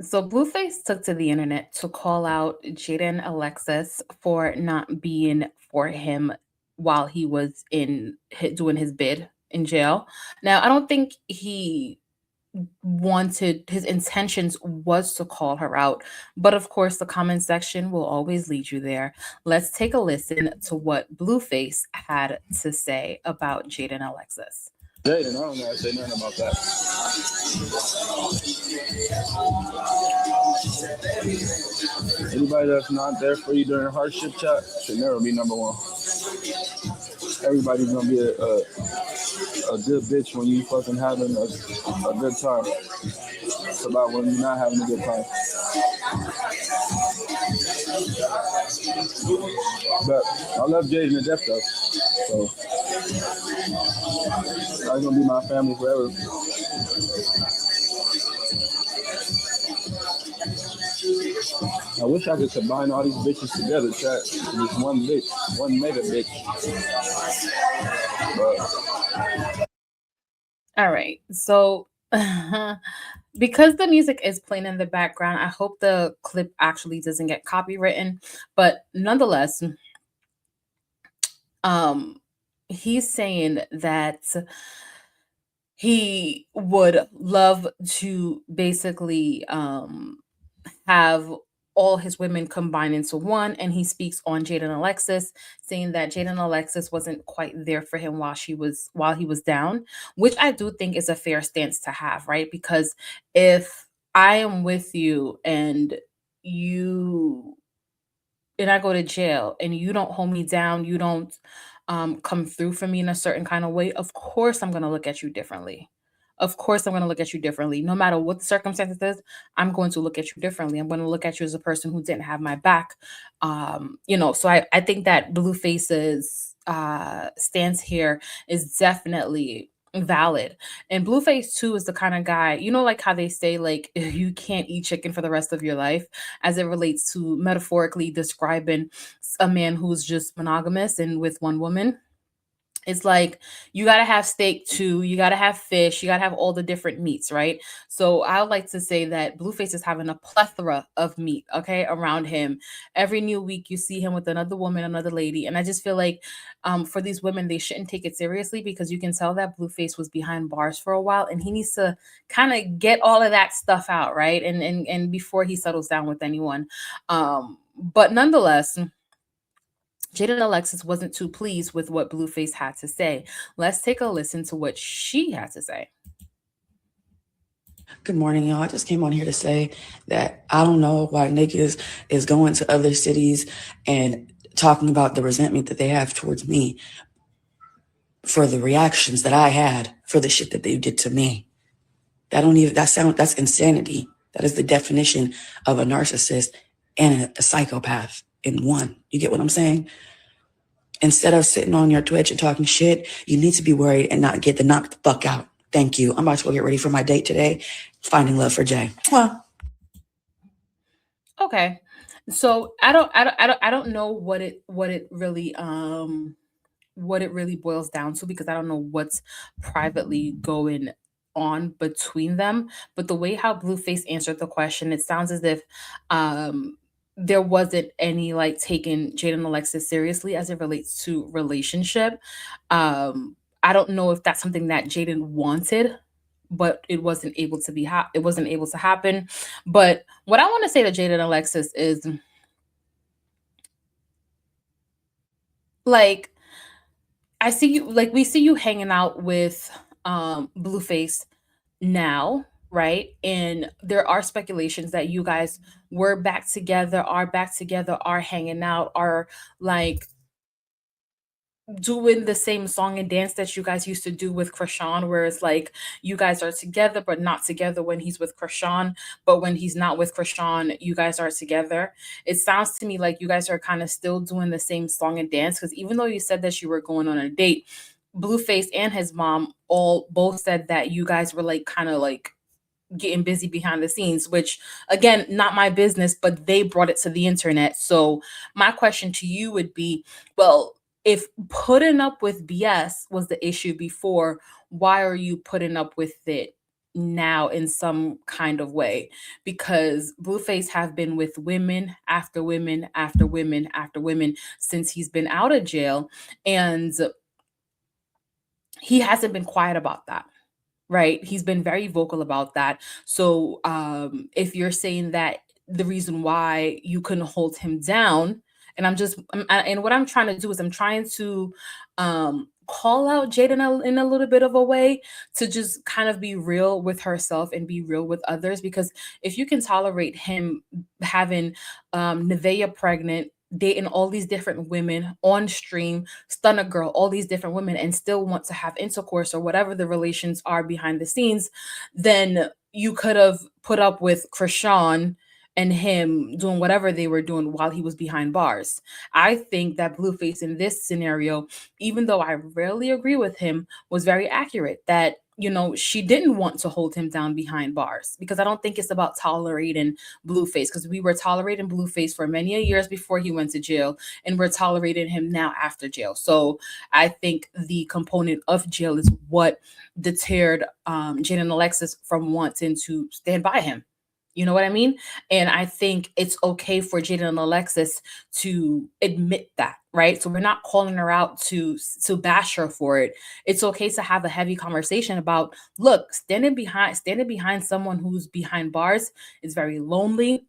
So Blueface took to the internet to call out Jaden Alexis for not being for him while he was doing his bid in jail. Now, I don't think he wanted his intentions was to call her out, but of course the comment section will always lead you there. Let's take a listen to what Blueface had to say about Jaden Alexis. Jaidyn, I don't know how to say nothing about that. Anybody that's not there for you during hardship chat should never be number one. Everybody's gonna be a good bitch when you fucking having a good time. It's about when you're not having a good time. But I love Jaidyn to death though. So that's gonna be my family forever. I wish I could combine all these bitches together, chat. Just one bitch, one mega bitch. But All right. So because the music is playing in the background, I hope the clip actually doesn't get copywritten, but nonetheless, um he's saying that he would love to basically have all his women combined into one, and he speaks on Jaden Alexis, saying that Jaden Alexis wasn't quite there for him while he was down, which I do think is a fair stance to have, right? Because if I am with you you and I go to jail and you don't hold me down, you don't come through for me in a certain kind of way, of course I'm going to look at you differently. Of course I'm going to look at you differently. No matter what the circumstances is, I'm going to look at you differently. I'm going to look at you as a person who didn't have my back. So I think that Blueface's stance here is definitely valid. And Blueface too is the kind of guy, like how they say, like, you can't eat chicken for the rest of your life, as it relates to metaphorically describing a man who's just monogamous and with one woman. It's like you got to have steak too, you got to have fish, you got to have all the different meats, right? So I would like to say that Blueface is having a plethora of meat, okay, around him. Every new week you see him with another woman, another lady, and I just feel like for these women they shouldn't take it seriously, because you can tell that Blueface was behind bars for a while and he needs to kind of get all of that stuff out, right? And before he settles down with anyone. But nonetheless, Jaden Alexis wasn't too pleased with what Blueface had to say. Let's take a listen to what she had to say. Good morning, y'all. I just came on here to say that I don't know why niggas is going to other cities and talking about the resentment that they have towards me for the reactions that I had for the shit that they did to me. That's insanity. That is the definition of a narcissist and a psychopath in one. You get what I'm saying? Instead of sitting on your Twitch and talking shit, you need to be worried and not get the knocked the fuck out. Thank you. I'm about to go get ready for my date today. Finding love for Jay. Well, Okay. So I don't know what it really boils down to, because I don't know what's privately going on between them. But the way how Blueface answered the question, it sounds as if there wasn't any like taking Jaden Alexis seriously as it relates to relationship. I don't know if that's something that Jaden wanted, but it wasn't able to happen. But what I want to say to Jaden Alexis is, like, I see you, like, we see you hanging out with Blueface now, right? And there are speculations that you guys are back together, are hanging out, are like doing the same song and dance that you guys used to do with Krishan, where it's like you guys are together but not together when he's with Krishan, but when he's not with Krishan, you guys are together. It sounds to me like you guys are kind of still doing the same song and dance, because even though you said that you were going on a date, Blueface and his mom all both said that you guys were like kind of like getting busy behind the scenes, which again, not my business, but they brought it to the internet. So my question to you would be, well, if putting up with BS was the issue before, why are you putting up with it now in some kind of way, because Blueface have been with women after women after women after women since he's been out of jail, and he hasn't been quiet about that. Right? He's been very vocal about that. So if you're saying that the reason why you couldn't hold him down, and and what I'm trying to do is I'm trying to call out Jaden in a little bit of a way, to just kind of be real with herself and be real with others. Because if you can tolerate him having Nevaeh pregnant, dating all these different women on stream, stun a girl, all these different women, and still want to have intercourse or whatever the relations are behind the scenes, then you could have put up with Krishan and him doing whatever they were doing while he was behind bars. I think that Blueface in this scenario, even though I rarely agree with him, was very accurate. That, she didn't want to hold him down behind bars, because I don't think it's about tolerating Blueface, because we were tolerating Blueface for many years before he went to jail, and we're tolerating him now after jail. So I think the component of jail is what deterred Jaden and Alexis from wanting to stand by him. You know what I mean? And I think it's okay for Jaden and Alexis to admit that, right? So we're not calling her out to bash her for it. It's okay to have a heavy conversation about, look, standing behind someone who's behind bars is very lonely.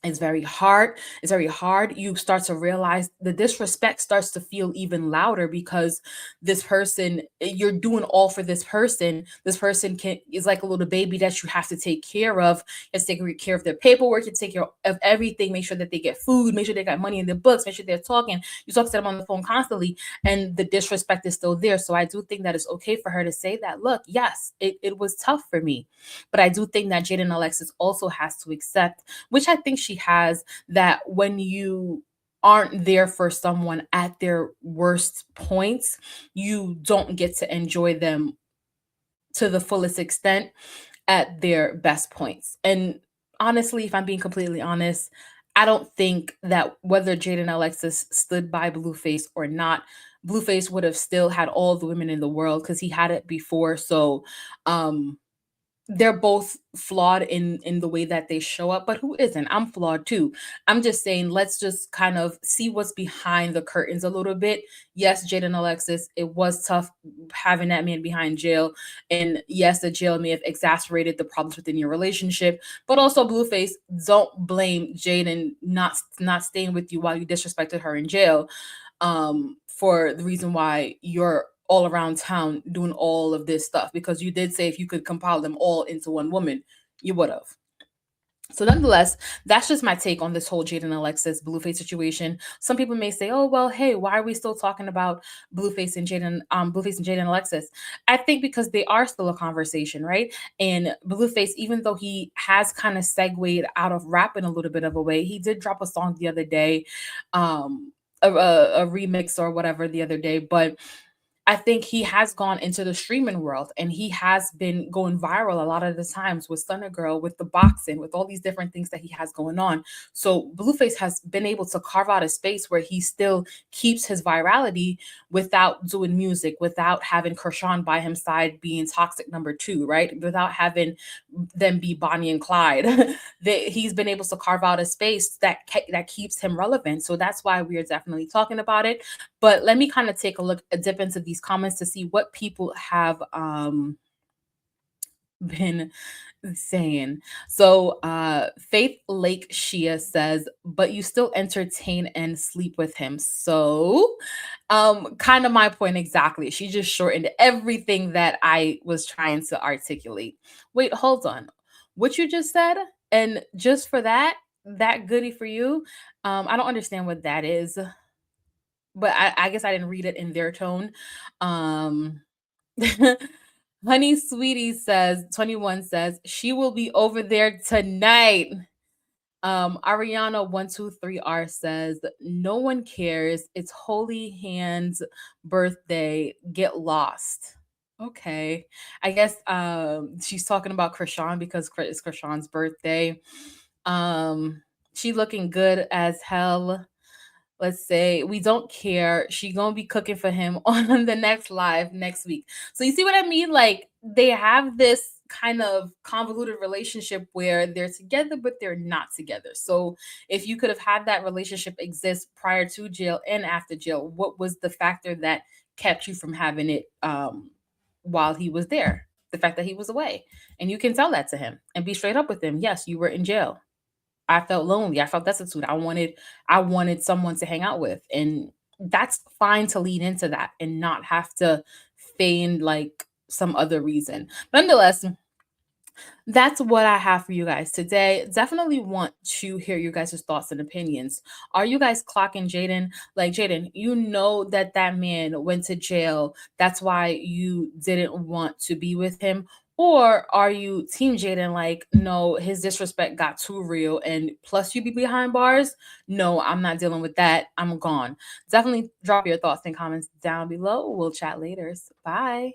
It's very hard. It's very hard. You start to realize the disrespect starts to feel even louder, because this person, you're doing all for this person. This person is like a little baby that you have to take care of. You have to take care of their paperwork. You take care of everything. Make sure that they get food. Make sure they got money in their books. Make sure they're talking. You talk to them on the phone constantly, and the disrespect is still there. So I do think that it's okay for her to say that. Look, yes, it was tough for me, but I do think that Jaden Alexis also has to accept, which I think she has, that when you aren't there for someone at their worst points, you don't get to enjoy them to the fullest extent at their best points. And honestly, if I'm being completely honest, I don't think that whether Jaden Alexis stood by Blueface or not, Blueface would have still had all the women in the world, because he had it before. So um they're both flawed in the way that they show up, but who isn't? I'm flawed too. I'm just saying, let's just kind of see what's behind the curtains a little bit. Yes, Jaden Alexis, it was tough having that man behind jail, and yes, the jail may have exacerbated the problems within your relationship, but also Blueface, don't blame Jaden not staying with you while you disrespected her in jail, for the reason why you're all around town doing all of this stuff, because you did say if you could compile them all into one woman, you would have. So nonetheless, that's just my take on this whole Jaden Alexis Blueface situation. Some people may say, "Oh well, hey, why are we still talking about Blueface and Jaden Alexis?" I think because they are still a conversation, right? And Blueface, even though he has kind of segued out of rap in a little bit of a way, he did drop a song the other day, a remix or whatever the other day, but I think he has gone into the streaming world, and he has been going viral a lot of the times with Stunner Girl, with the boxing, with all these different things that he has going on. So Blueface has been able to carve out a space where he still keeps his virality without doing music, without having Krishan by his side being toxic number two, right? Without having them be Bonnie and Clyde. He's been able to carve out a space that keeps him relevant. So that's why we are definitely talking about it. But let me kind of take a dip into these comments to see what people have been saying. So Faith Lake Shia says, but you still entertain and sleep with him. So kind of my point exactly. She just shortened everything that I was trying to articulate. Wait, hold on. What you just said, and just for that goodie for you, I don't understand what that is, but I guess I didn't read it in their tone. Um Honey Sweetie says, 21 says, she will be over there tonight. Ariana123R says, no one cares. It's Holy Hands' birthday. Get lost. Okay. I guess she's talking about Krishan because it's Krishan's birthday. She looking good as hell. Let's say we don't care. She gonna be cooking for him on the next live next week. So you see what I mean? Like they have this kind of convoluted relationship where they're together but they're not together. So if you could have had that relationship exist prior to jail and after jail, what was the factor that kept you from having it while he was there? The fact that he was away. And you can tell that to him and be straight up with him. Yes, you were in jail. I felt lonely. I felt destitute. I wanted someone to hang out with. And that's fine to lead into that and not have to feign like some other reason. Nonetheless, that's what I have for you guys today. Definitely want to hear you guys' thoughts and opinions. Are you guys clocking Jaidyn? Like, Jaidyn, you know that that man went to jail. That's why you didn't want to be with him. Or are you team Jaidyn, like, no, his disrespect got too real and plus you be behind bars? No, I'm not dealing with that. I'm gone. Definitely drop your thoughts and comments down below. We'll chat later. Bye.